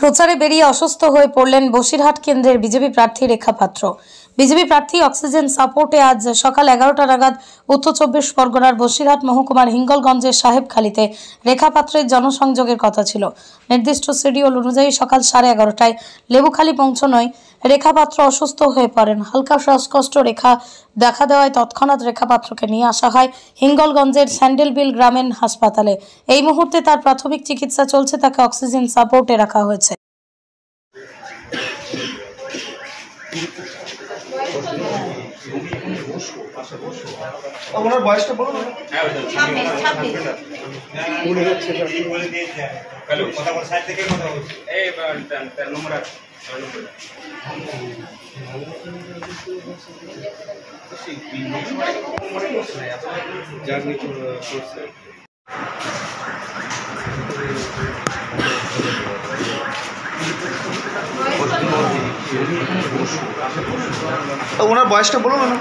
প্রচারে বেরিয়ে অসুস্থ হয়ে পড়লেন বসিরহাট কেন্দ্রের বিজেপি প্রার্থী রেখা পাত্র। বিজেপি প্রার্থী অক্সিজেন সাপোর্টে আজ সকাল 11টা নাগাদ উত্তর 24 পরগনার বসিরহাট মহকুমার হিঙ্গলগঞ্জের সাহেবখালীতে রেখা পাত্রের জনসংযোগের কথা ছিল। নির্দিষ্ট শিডিউল অনুযায়ী সকাল 11:30টায় লেবুখালী পৌঁছানোয় রেখা পাত্র অসুস্থ হয়ে পড়েন। হালকা শ্বাসকষ্ট দেখা দেওয়ায় তৎক্ষণাৎ রেখা পাত্রকে নিয়ে আসা হয় হিঙ্গলগঞ্জের স্যান্ডেলবিল গ্রামীণ হাসপাতালে। এই মুহূর্তে তার প্রাথমিক চিকিৎসা চলছে, তাকে অক্সিজেন সাপোর্টে রাখা হয়েছে। ওনার বয়সটা বলুন। ওনার বয়সটা বলুন না।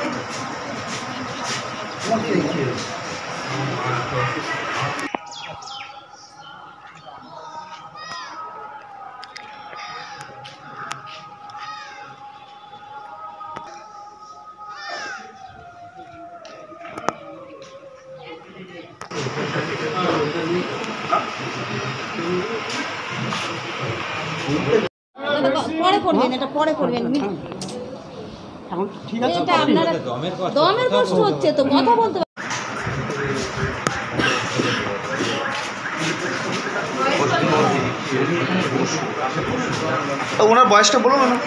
পরে করবেন, এটা পরে করবেন। ঠিক আছে, এটা আপনারা দমের কষ্ট হচ্ছে তো কথা বলতে। ওনার বয়সটা বলুন না।